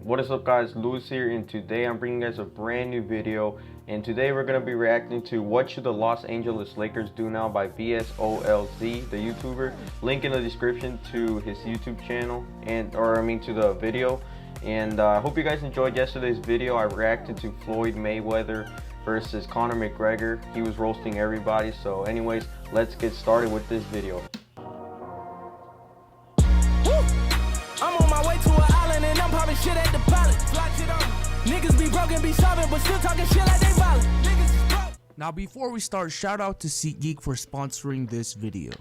What is up, guys? Lewis here, and today I'm bringing you guys a brand new video. And today we're going to be reacting to What Should the Los Angeles Lakers Do Now by BSOLZ, the YouTuber. Link in the description to his YouTube channel, to the video. And I hope you guys enjoyed yesterday's video. I reacted to Floyd Mayweather versus Conor McGregor. He was roasting everybody. So anyways, let's get started with this video. I'm on my way to an island and I'm popping shit at the pilot. Niggas be broken, be sobbing, but still talking shit like they violent. Now before we start, shout out to SeatGeek for sponsoring this video.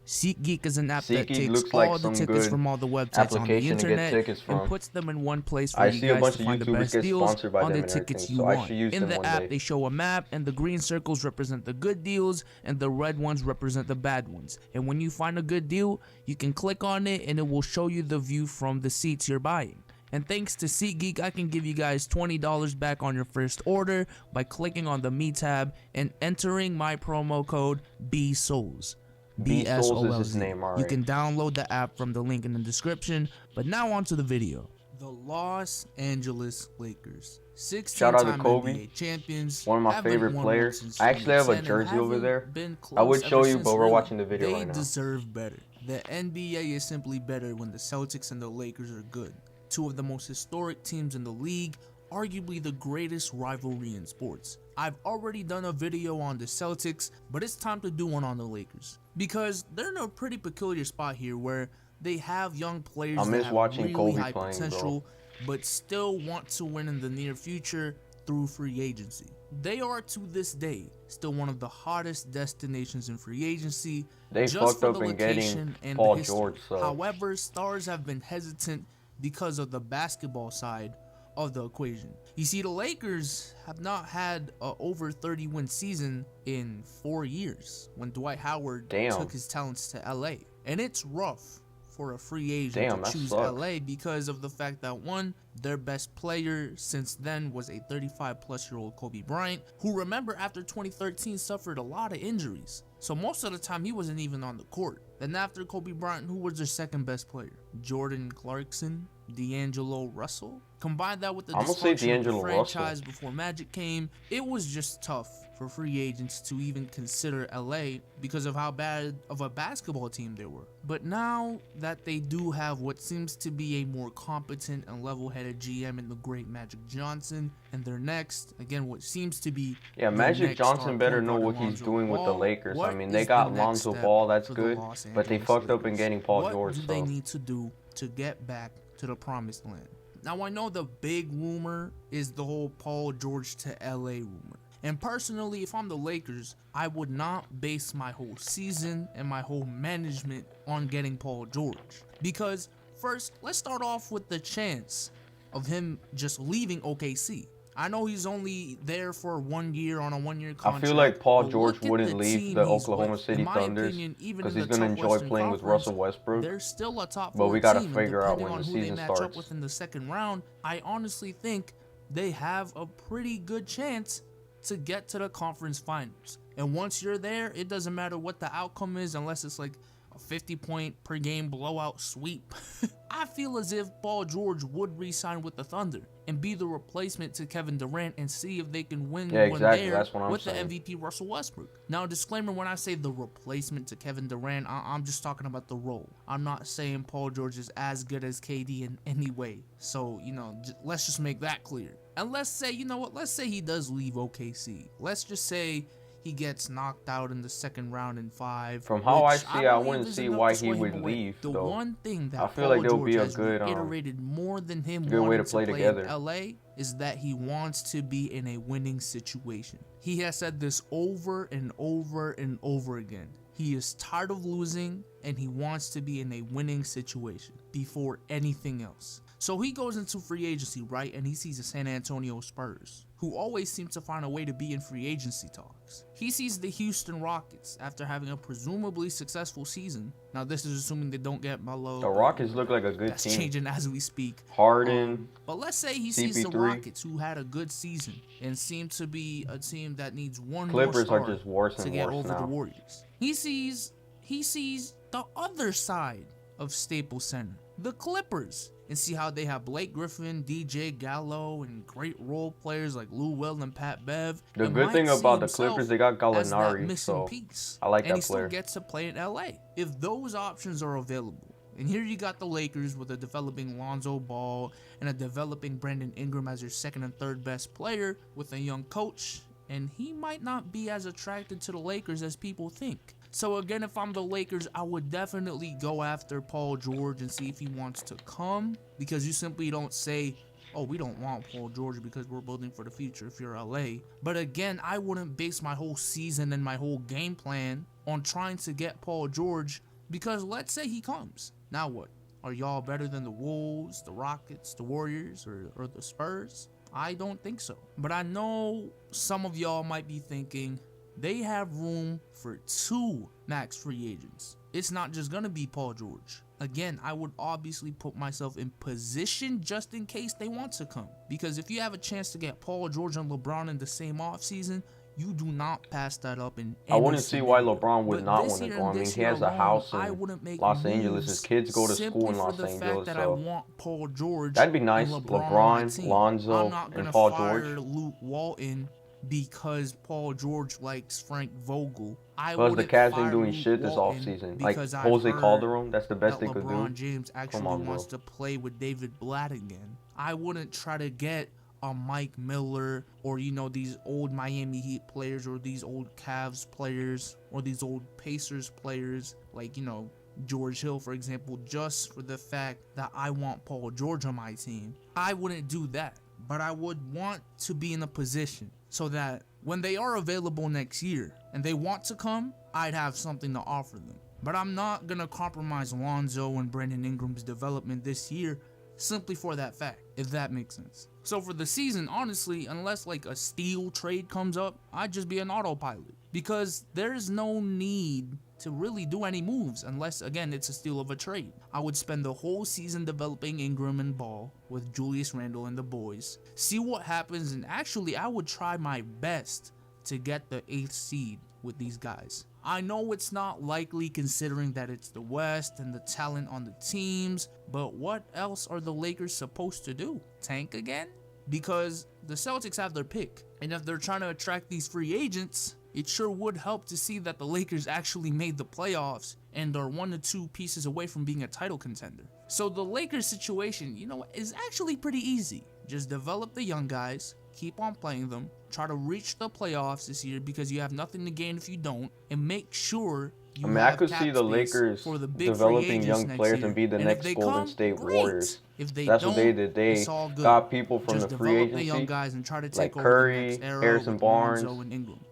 SeatGeek is an app that takes all the tickets from all the websites on the internet and puts them in one place for you guys to find the best deals on the tickets you want. In the app, they show a map, and the green circles represent the good deals, and the red ones represent the bad ones. And when you find a good deal, you can click on it, and it will show you the view from the seats you're buying. And thanks to SeatGeek, I can give you guys $20 back on your first order by clicking on the Me tab and entering my promo code BSOLZ. BSOLZ is his name, alright. You can download the app from the link in the description. But now on to the video. The Los Angeles Lakers, 16-time NBA champions, one of my favorite players. I actually have a jersey over there. I would show you, but we're watching the video right now. They deserve better. The NBA is simply better when the Celtics and the Lakers are good. Two of the most historic teams in the league, arguably the greatest rivalry in sports. I've already done a video on the Celtics, but it's time to do one on the Lakers, because they're in a pretty peculiar spot here where they have young players that have really high potential, but still want to win in the near future through free agency. They are, to this day, still one of the hottest destinations in free agency. They fucked up in getting Paul George. However, stars have been hesitant because of the basketball side of the equation. You see, the Lakers have not had a over 30-win season in 4 years when Dwight Howard took his talents to LA. And it's rough for a free agent to choose LA because of the fact that, one, their best player since then was a 35-plus-year-old Kobe Bryant, who, remember, after 2013 suffered a lot of injuries. So most of the time he wasn't even on the court. Then after Kobe Bryant, who was their second best player? Jordan Clarkson, D'Angelo Russell. Combine that with the dysfunction of the franchise before Magic came, it was just tough for free agents to even consider LA because of how bad of a basketball team they were. But now that they do have what seems to be a more competent and level-headed GM in the great Magic Johnson, and their next, again, what seems to be Magic Johnson better know what he's doing with the Lakers. I mean, they got Lonzo Ball, that's good, but they fucked up in getting Paul George. What do they need to do to get back to the promised land? Now, I know the big rumor is the whole Paul George to LA rumor. And personally, if I'm the Lakers, I would not base my whole season and my whole management on getting Paul George. Because first, let's start off with the chance of him just leaving OKC. I know he's only there for 1 year on a 1-year contract. I feel like Paul George wouldn't leave the Oklahoma City Thunders because he's going to enjoy playing with Russell Westbrook. They're still a top 4 but we got to team, figure out when the season starts. Up with in the second round, I honestly think they have a pretty good chance to get to the conference finals. And once you're there, it doesn't matter what the outcome is unless it's like a 50-point per game blowout sweep. I feel as if Paul George would re-sign with the Thunder and be the replacement to Kevin Durant and see if they can win one there with the MVP Russell Westbrook. Now, disclaimer, when I say the replacement to Kevin Durant, I'm just talking about the role. I'm not saying Paul George is as good as KD in any way. So, let's just make that clear. And let's say, let's say he does leave OKC. Let's just say he gets knocked out in the second round in 5. From how I see, I wouldn't see why he would leave. The one thing that I feel like there'll be a good iterated more than him way to play together in LA is that he wants to be in a winning situation. He has said this over and over and over again. He is tired of losing and he wants to be in a winning situation before anything else. So he goes into free agency, right? And he sees the San Antonio Spurs, who always seem to find a way to be in free agency talks. He sees the Houston Rockets after having a presumably successful season. Now, this is assuming they don't get Melo. The Rockets look like a good team. That's changing as we speak. Harden. But let's say he sees the Rockets, who had a good season and seem to be a team that needs one more star are just worse and to get worse over now. the Warriors. He sees the other side of Staples Center, the Clippers, and see how they have Blake Griffin, DJ Gallo, and great role players like Lou Will and Pat Bev. The good thing about the Clippers, they got Gallinari, so I like that player. And he still gets to play in LA. If those options are available, and here you got the Lakers with a developing Lonzo Ball and a developing Brandon Ingram as your second and third best player with a young coach, and he might not be as attracted to the Lakers as people think. So again, if I'm the Lakers, I would definitely go after Paul George and see if he wants to come, because you simply don't say, oh, we don't want Paul George because we're building for the future if you're LA. But again, I wouldn't base my whole season and my whole game plan on trying to get Paul George, because let's say he comes. Now what? Are y'all better than the Wolves, the Rockets, the Warriors, or the Spurs? I don't think so. But I know some of y'all might be thinking, they have room for 2 max free agents. It's not just going to be Paul George. Again, I would obviously put myself in position just in case they want to come. Because if you have a chance to get Paul George and LeBron in the same offseason, you do not pass that up in any I wouldn't see why LeBron would not want to year go. I mean, he has a house in Los Angeles. His kids go to school in Los Angeles. That I want Paul George, that'd be nice. LeBron, Lonzo, and Paul George. Luke Walton because Paul George likes Frank Vogel. Plus, the Cavs ain't doing shit this offseason. Like Jose Calderon, that's the best they could do. LeBron James actually wants to play with David Blatt again. I wouldn't try to get a Mike Miller or, you know, these old Miami Heat players or these old Cavs players or these old Pacers players like, you know, George Hill, for example, just for the fact that I want Paul George on my team. I wouldn't do that, but I would want to be in a position so that when they are available next year and they want to come, I'd have something to offer them. But I'm not going to compromise Lonzo and Brandon Ingram's development this year simply for that fact, if that makes sense. So for the season, honestly, unless like a steal trade comes up, I'd just be an autopilot, because there's no need to really do any moves unless, again, it's a steal of a trade. I would spend the whole season developing Ingram and Ball with Julius Randle and the boys, see what happens, and actually I would try my best to get the 8th seed with these guys. I know it's not likely considering that it's the West and the talent on the teams, but what else are the Lakers supposed to do? Tank again? Because the Celtics have their pick, and if they're trying to attract these free agents, it sure would help to see that the Lakers actually made the playoffs and are 1 to 2 pieces away from being a title contender. So the Lakers situation, you know, is actually pretty easy. Just develop the young guys, keep on playing them, try to reach the playoffs this year because you have nothing to gain if you don't, and make sure you I could see the Lakers developing young players and be the next Golden State Warriors. If they That's don't, what they did. They got people from the free agency, young guys and try to take like Curry, over the next era Harrison Barnes,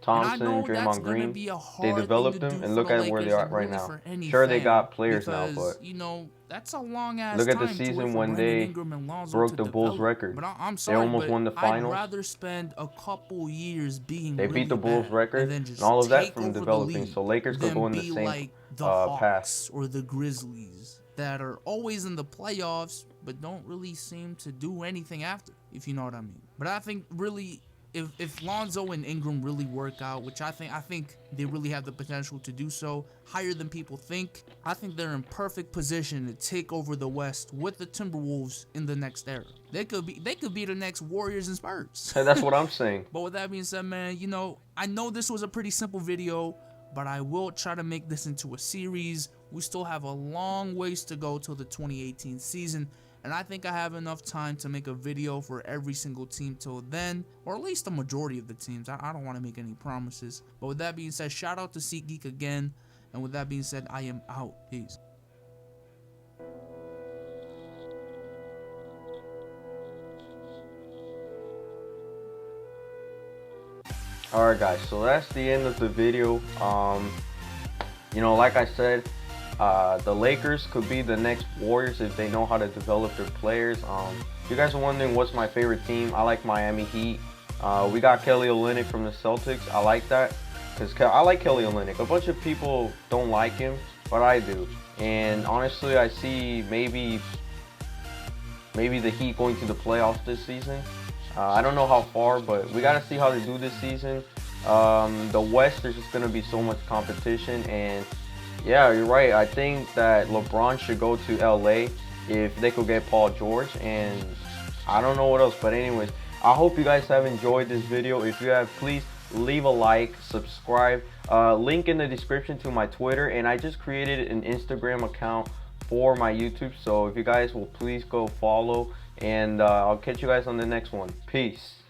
Thompson, and Draymond Green. They developed them, and look at where they are right now. Sure, they got players now, but you know, that's a long ass look at the time season when they broke the Bulls record. But I'm sorry, they almost won the finals. I'd rather spend a couple years being they beat the Bulls record and all of that from developing. So Lakers could go in the same like the Hawks path. or the Grizzlies that are always in the playoffs but don't really seem to do anything after, if you know what I mean. But I think really, if Lonzo and Ingram really work out, which I think they really have the potential to do so, higher than people think, I think they're in perfect position to take over the West with the Timberwolves in the next era. They could be the next Warriors and Spurs. That's what I'm saying. But with that being said, man, you know, I know this was a pretty simple video, but I will try to make this into a series. We still have a long ways to go till the 2018 season, and I think I have enough time to make a video for every single team till then, or at least the majority of the teams. I don't want to make any promises. But with that being said, shout out to SeatGeek again, and with that being said, I am out. Peace. Alright guys, so that's the end of the video. You know, like I said, the Lakers could be the next Warriors if they know how to develop their players. If you guys are wondering what's my favorite team, I like Miami Heat. We got Kelly Olynyk from the Celtics. I like that because I like Kelly Olynyk. A bunch of people don't like him, but I do. And honestly, I see maybe the Heat going to the playoffs this season. I don't know how far, but we got to see how they do this season. The West, there's just going to be so much competition, and yeah, you're right. I think that LeBron should go to LA if they could get Paul George, and I don't know what else. But anyways, I hope you guys have enjoyed this video. If you have, please leave a like, subscribe. Link in the description to my Twitter, and I just created an Instagram account for my YouTube, so if you guys will please go follow, and I'll catch you guys on the next one. Peace.